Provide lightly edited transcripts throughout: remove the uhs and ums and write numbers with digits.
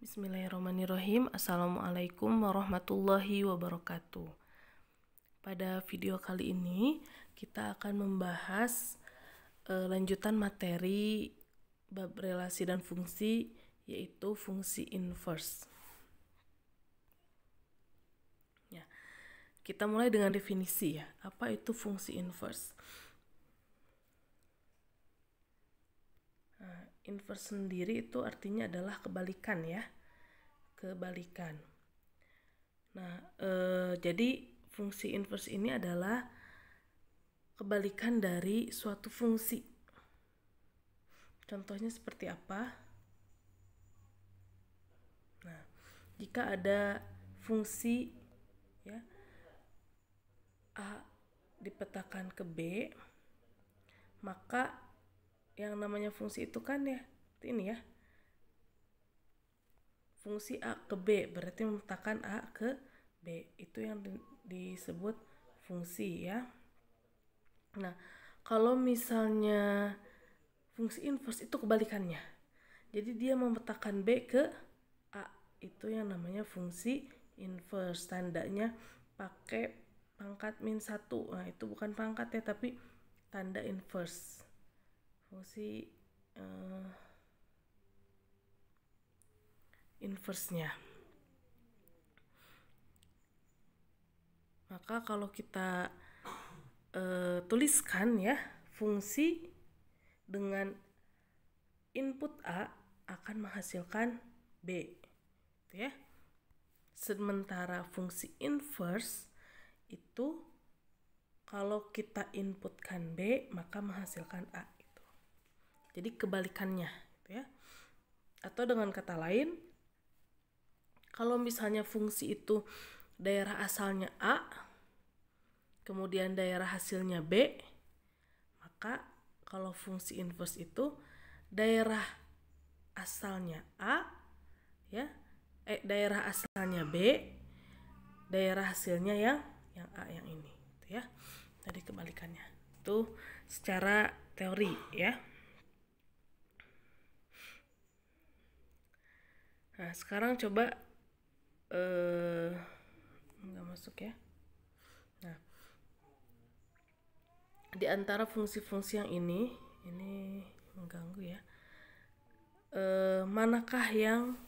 Bismillahirrahmanirrahim. Assalamualaikum warahmatullahi wabarakatuh. Pada video kali ini kita akan membahas lanjutan materi bab relasi dan fungsi, yaitu fungsi inverse. Ya, kita mulai dengan definisi ya. Apa itu fungsi inverse? Inverse sendiri itu artinya adalah kebalikan ya, kebalikan. Nah, jadi fungsi inverse ini adalah kebalikan dari suatu fungsi. Contohnya seperti apa? Nah, jika ada fungsi ya A dipetakan ke B, maka yang namanya fungsi itu kan ya ini ya, fungsi A ke B berarti memetakan A ke B, itu yang disebut fungsi ya. Nah, kalau misalnya fungsi inverse itu kebalikannya, jadi dia memetakan B ke A, itu yang namanya fungsi inverse. Tandanya pakai pangkat -1. Nah, itu bukan pangkat ya, tapi tanda inverse. Fungsi inverse-nya. Maka kalau kita tuliskan ya, fungsi dengan input A akan menghasilkan B, gitu ya. Sementara fungsi inverse itu kalau kita inputkan B maka menghasilkan A. Jadi kebalikannya gitu ya. Atau dengan kata lain, kalau misalnya fungsi itu daerah asalnya A, kemudian daerah hasilnya B, maka kalau fungsi inverse itu daerah asalnya A ya, daerah asalnya B, daerah hasilnya yang A yang ini gitu ya. Jadi kebalikannya. Itu secara teori ya. Nah, sekarang coba nggak masuk ya. Nah, di antara fungsi-fungsi yang ini mengganggu ya. Manakah yang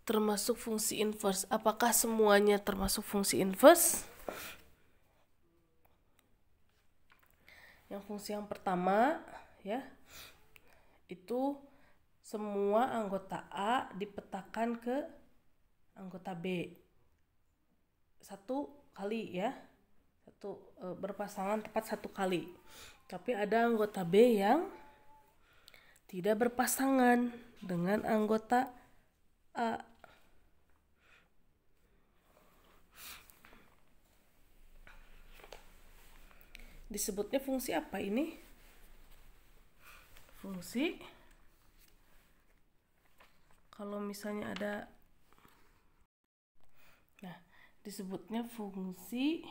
termasuk fungsi inverse? Apakah semuanya termasuk fungsi inverse? Yang fungsi yang pertama ya, itu semua anggota A dipetakan ke anggota B satu kali ya, berpasangan tepat satu kali. Tapi ada anggota B yang tidak berpasangan dengan anggota A. Disebutnya fungsi apa ini? Fungsi kalau misalnya ada, nah disebutnya fungsi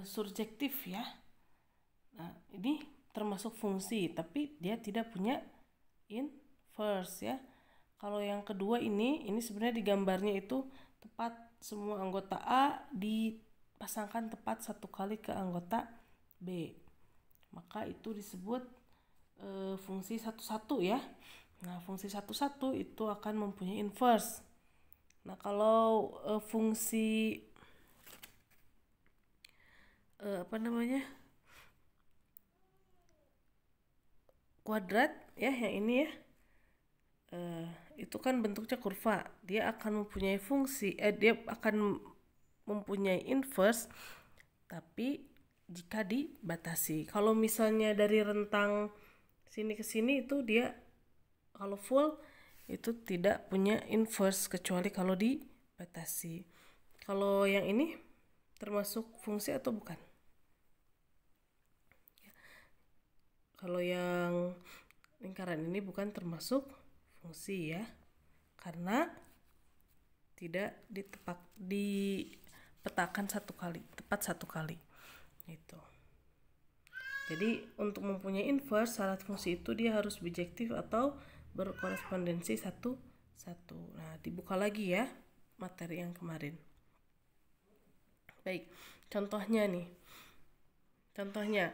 surjektif ya. Nah, ini termasuk fungsi tapi dia tidak punya inverse ya. Kalau yang kedua ini sebenarnya di gambarnya itu tepat semua anggota A dipasangkan tepat satu kali ke anggota B, maka itu disebut fungsi satu-satu ya. Nah, fungsi satu-satu itu akan mempunyai inverse. Nah, kalau fungsi kuadrat ya, yang ini ya, itu kan bentuknya kurva, dia akan mempunyai fungsi, dia akan mempunyai inverse tapi jika dibatasi. Kalau misalnya dari rentang sini ke sini itu dia kalau full itu tidak punya inverse kecuali kalau dibatasi. Kalau yang ini termasuk fungsi atau bukan? Kalau yang lingkaran ini bukan termasuk fungsi ya, karena tidak dipetakan satu kali, tepat satu kali. Itu. Jadi untuk mempunyai inverse, syarat fungsi itu dia harus bijektif atau berkorespondensi satu 1. Nah, dibuka lagi ya materi yang kemarin. Baik, contohnya nih. Contohnya,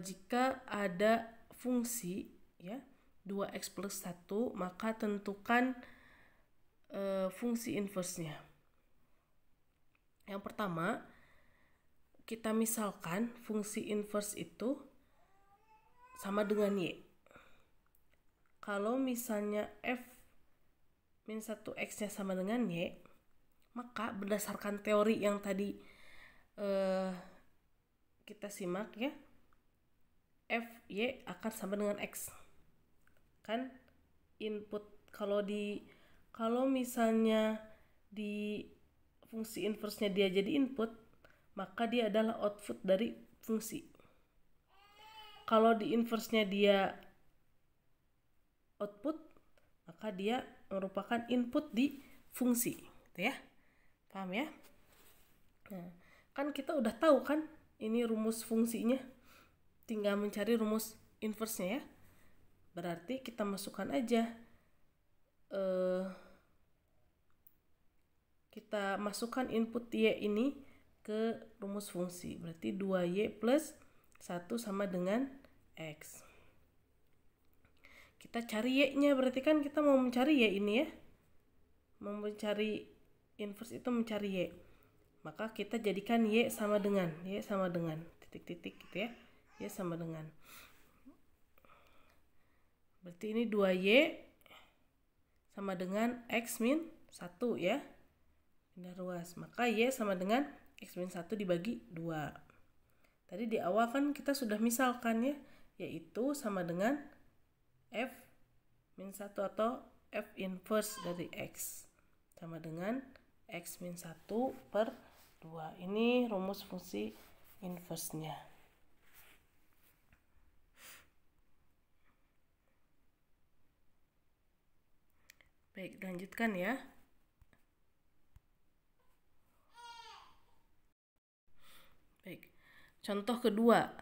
jika ada fungsi ya 2x plus 1, maka tentukan fungsi inverse-nya. Yang pertama, kita misalkan fungsi inverse itu sama dengan y. Kalau misalnya f min 1x-nya sama dengan y, maka berdasarkan teori yang tadi kita simak ya, fy akan sama dengan x. Kan input kalau misalnya di fungsi inverse-nya dia jadi input, maka dia adalah output dari fungsi. Kalau di inverse-nya dia output, maka dia merupakan input di fungsi, gitu ya. Paham ya? Nah, kan kita udah tahu kan ini rumus fungsinya, tinggal mencari rumus inverse-nya ya. Berarti kita masukkan aja, kita masukkan input y ini ke rumus fungsi. Berarti 2y plus 1 sama dengan x. Kita cari y-nya, berarti kan kita mau mencari y ini ya. Mau mencari inverse itu mencari y. Maka kita jadikan y sama dengan titik-titik gitu ya. Y sama dengan. Berarti ini 2y sama dengan x min 1 ya. Pindah ruas. Maka y sama dengan x min 1 dibagi 2. Tadi di awal kan kita sudah misalkan ya, yaitu sama dengan f min 1 atau f inverse dari x sama dengan x min 1 per 2. Ini rumus fungsi inverse-nya. Baik, lanjutkan ya. Baik, contoh kedua.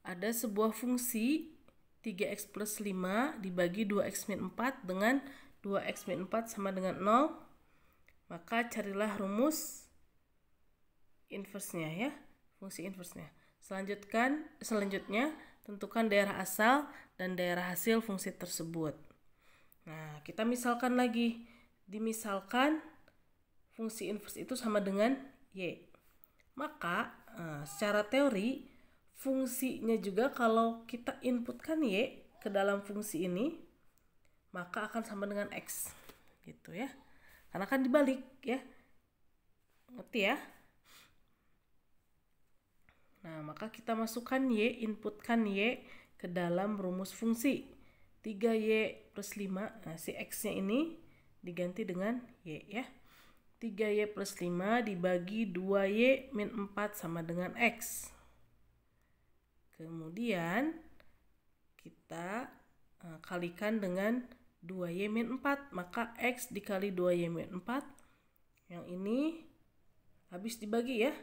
Ada sebuah fungsi 3x plus 5 dibagi 2x min 4 dengan 2x min 4 sama dengan 0. Maka carilah rumus inverse-nya ya, fungsi inverse-nya. Selanjutnya, tentukan daerah asal dan daerah hasil fungsi tersebut. Nah, kita misalkan lagi. Dimisalkan fungsi inverse itu sama dengan y. Maka, secara teori, fungsinya juga kalau kita inputkan y ke dalam fungsi ini, maka akan sama dengan x. Gitu ya. Karena kan dibalik ya. Ngerti ya? Nah, maka kita masukkan y, inputkan y ke dalam rumus fungsi. 3y plus 5, nah si x-nya ini diganti dengan y ya. 3y plus 5 dibagi 2y min 4 sama dengan x. Kemudian kita kalikan dengan 2y min 4, maka x dikali 2y min 4. Yang ini habis dibagi ya.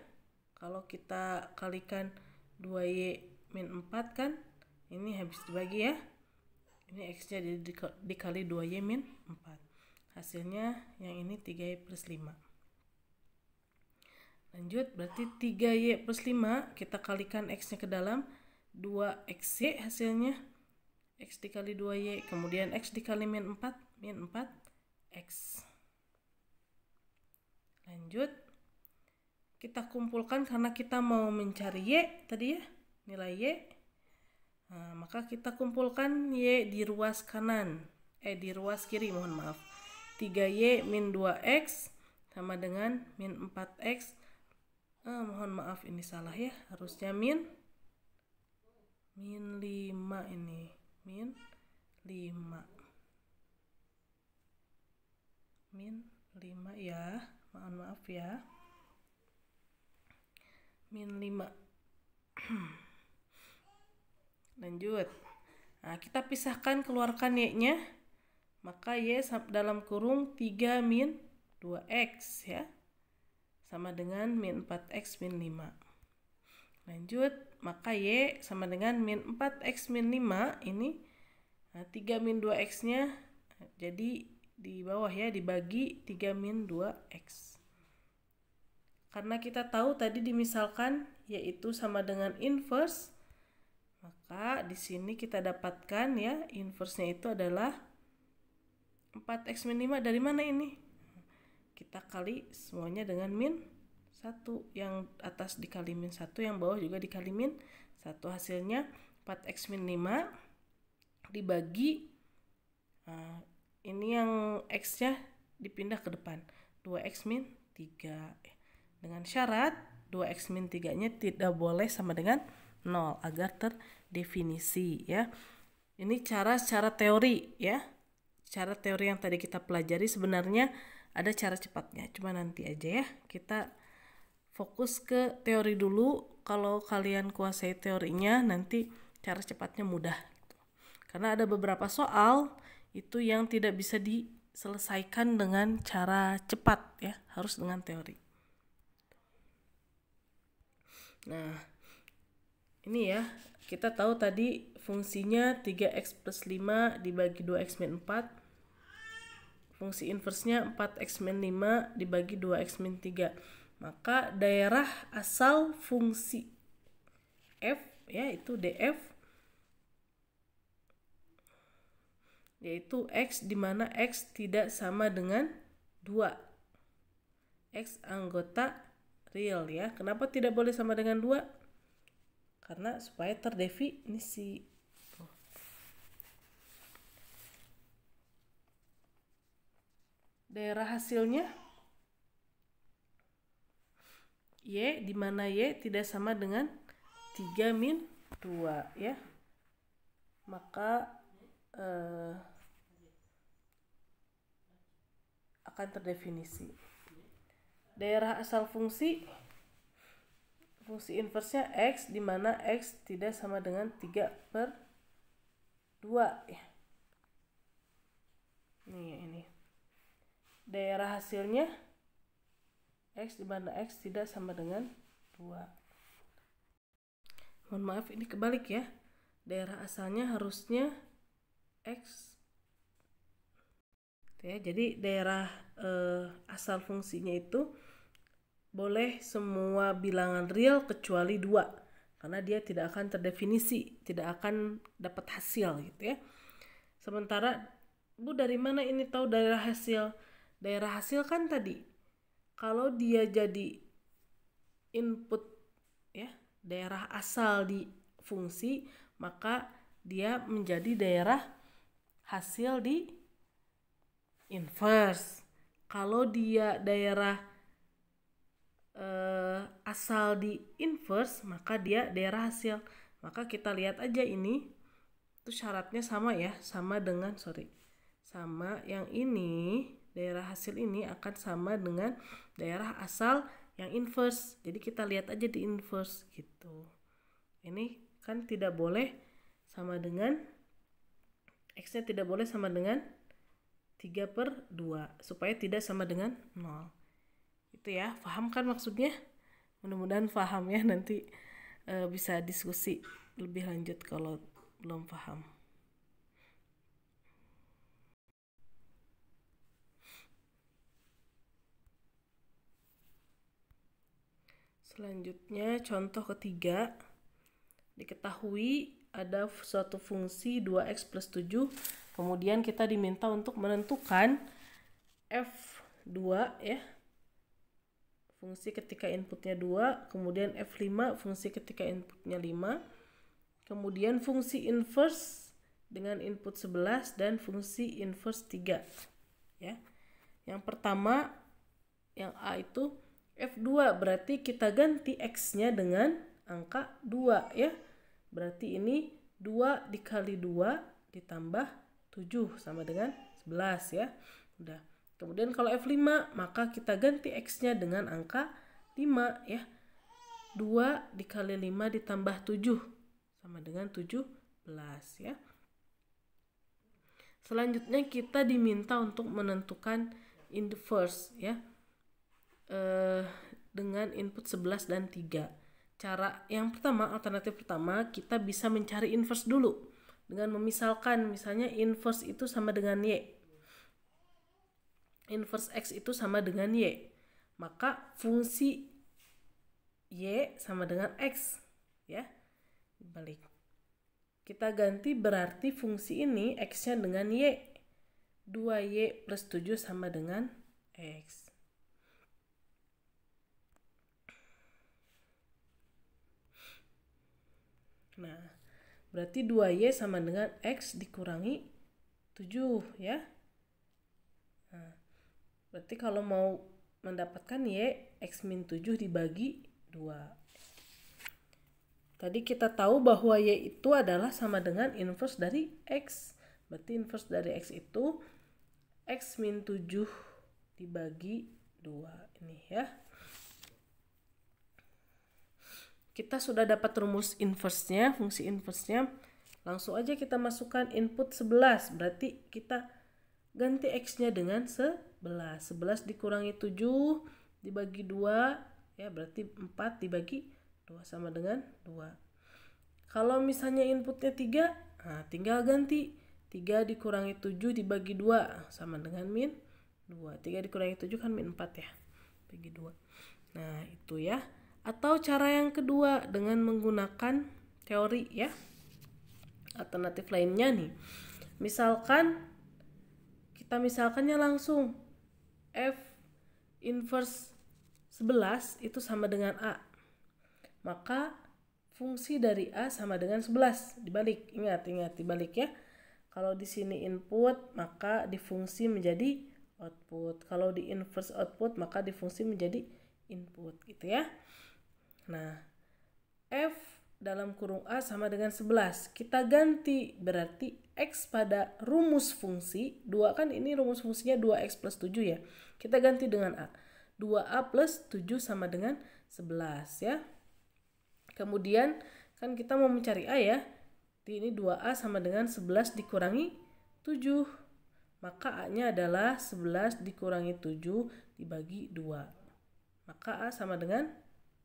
Kalau kita kalikan 2y min 4 kan, ini habis dibagi ya. Ini x-nya dikali 2y min 4. Hasilnya yang ini 3y plus 5. Lanjut, berarti 3y plus 5 kita kalikan x-nya ke dalam 2xy hasilnya. X dikali 2y, kemudian x dikali min 4 x. Lanjut, kita kumpulkan karena kita mau mencari y tadi ya, nilai y. Nah, maka kita kumpulkan y di ruas kanan, di ruas kiri, mohon maaf. 3y min 2x sama dengan min 4x. Mohon maaf ini salah ya, harusnya min 5 ini, min 5. Min 5 ya, mohon maaf ya. Min 5. Lanjut. Nah, kita pisahkan, keluarkan y-nya. Maka y dalam kurung 3 min 2x ya. Sama dengan min 4x min 5. Lanjut, maka y sama dengan min 4x min 5 ini. Nah, 3 min 2x-nya jadi di bawah ya, dibagi 3 min 2x. Karena kita tahu tadi dimisalkan yaitu sama dengan inverse, maka di sini kita dapatkan ya inverse-nya itu adalah 4x min 5. Dari mana ini? Kita kali semuanya dengan min 1. Yang atas dikali min 1, yang bawah juga dikali min 1. Hasilnya 4x min 5 dibagi, ini yang x-nya dipindah ke depan, 2x min 3. Dengan syarat 2x min 3-nya tidak boleh sama dengan 0 agar terdefinisi ya. Ini secara teori ya. Cara teori yang tadi kita pelajari sebenarnya ada cara cepatnya, cuma nanti aja ya. Kita fokus ke teori dulu. Kalau kalian kuasai teorinya, nanti cara cepatnya mudah gitu. Karena ada beberapa soal itu yang tidak bisa diselesaikan dengan cara cepat ya, harus dengan teori. Nah, ini ya, kita tahu tadi fungsinya 3x plus 5 dibagi 2x min 4. Fungsi inversenya 4x min 5 dibagi 2x min 3. Maka daerah asal fungsi f ya itu df, yaitu x di mana x tidak sama dengan 2. X anggota real ya. Kenapa tidak boleh sama dengan 2? Karena supaya terdefinisi. Daerah hasilnya y di mana y tidak sama dengan 3 min 2 ya. Maka akan terdefinisi. Daerah asal fungsi inversnya x di mana x tidak sama dengan 3/2 ya. Ini. Daerah hasilnya x di mana x tidak sama dengan 2. Mohon maaf ini kebalik ya. Daerah asalnya harusnya x. Ya, jadi daerah asal fungsinya itu boleh semua bilangan real kecuali 2. Karena dia tidak akan terdefinisi, tidak akan dapat hasil gitu ya. Sementara Bu dari mana ini tahu daerah hasil? Daerah hasil kan tadi kalau dia jadi input ya, daerah asal di fungsi, maka dia menjadi daerah hasil di inverse. Kalau dia daerah asal di inverse, maka dia daerah hasil. Maka kita lihat aja ini itu syaratnya sama ya, sama yang ini, daerah hasil ini akan sama dengan daerah asal yang inverse. Jadi kita lihat aja di inverse gitu. Ini kan tidak boleh sama dengan x-nya tidak boleh sama dengan 3/2 supaya tidak sama dengan 0. Itu ya, paham kan maksudnya? Mudah-mudahan paham ya, nanti bisa diskusi lebih lanjut kalau belum paham. Selanjutnya contoh ketiga. Diketahui ada suatu fungsi 2x plus 7. Kemudian kita diminta untuk menentukan f2 ya. Fungsi ketika inputnya 2. Kemudian f5 fungsi ketika inputnya 5. Kemudian fungsi inverse dengan input 11 dan fungsi inverse 3. Ya. Yang pertama yang A itu f2 berarti kita ganti x-nya dengan angka 2 ya. Berarti ini 2 dikali 2 ditambah 7 sama dengan 11 ya. Udah. Kemudian kalau f5 maka kita ganti x-nya dengan angka 5 ya. 2 dikali 5 ditambah 7 sama dengan 17 ya. Selanjutnya kita diminta untuk menentukan inverse ya. Dengan input 11 dan 3. Cara yang pertama, alternatif pertama, kita bisa mencari inverse dulu dengan memisalkan misalnya inverse itu sama dengan y. inverse X itu sama dengan Y, maka fungsi Y sama dengan X, ya. Balik. Kita ganti, berarti fungsi ini X-nya dengan Y. 2Y plus 7 sama dengan X. Nah, berarti 2Y sama dengan X dikurangi 7, ya. Nah, berarti kalau mau mendapatkan Y, X min 7 dibagi 2. Tadi kita tahu bahwa Y itu adalah sama dengan inverse dari X. Berarti inverse dari X itu X min 7 dibagi 2. Ini ya. Kita sudah dapat rumus inverse-nya, fungsi inverse-nya. Langsung aja kita masukkan input 11. Berarti kita ganti X-nya dengan 11. 11 dikurangi 7 dibagi 2. Ya, berarti 4 dibagi 2 sama dengan 2. Kalau misalnya inputnya 3, nah tinggal ganti. 3 dikurangi 7 dibagi 2 sama dengan min 2. 3 dikurangi 7 kan min 4 ya. Bagi 2. Nah, itu ya. Atau cara yang kedua dengan menggunakan teori ya. Alternatif lainnya nih. Misalkan kita misalkannya langsung F inverse 11 itu sama dengan A. Maka fungsi dari A sama dengan 11. Dibalik. Ingat dibalik ya. Kalau di sini input, maka difungsi menjadi output. Kalau di inverse output, maka difungsi menjadi input gitu ya. Nah, F dalam kurung A sama dengan 11. Kita ganti, berarti X pada rumus fungsi. 2 kan ini rumus fungsinya 2X plus 7 ya. Kita ganti dengan A. 2A plus 7 sama dengan 11 ya. Kemudian kan kita mau mencari A ya. Ini 2A sama dengan 11 dikurangi 7. Maka A-nya adalah 11 dikurangi 7 dibagi 2. Maka A sama dengan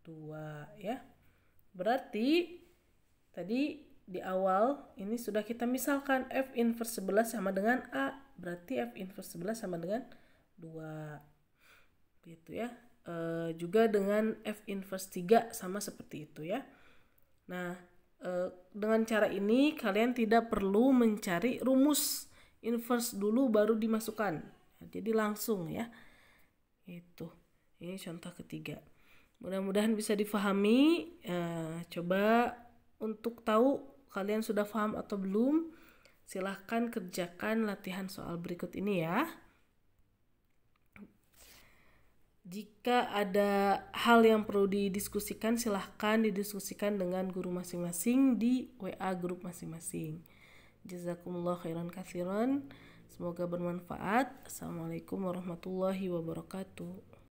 2 ya. Berarti tadi di awal ini sudah kita misalkan F inverse 11 sama dengan A. Berarti F inverse 11 sama dengan 2. Gitu ya. Juga dengan F inverse 3 sama seperti itu ya. Nah, dengan cara ini kalian tidak perlu mencari rumus inverse dulu baru dimasukkan. Jadi langsung ya. Itu. Ini contoh ketiga. Mudah-mudahan bisa difahami. Coba untuk tahu kalian sudah paham atau belum, silahkan kerjakan latihan soal berikut ini ya. Jika ada hal yang perlu didiskusikan, silahkan didiskusikan dengan guru masing-masing di WA grup masing-masing. Jazakumullah khairan katsiran. Semoga bermanfaat. Assalamualaikum warahmatullahi wabarakatuh.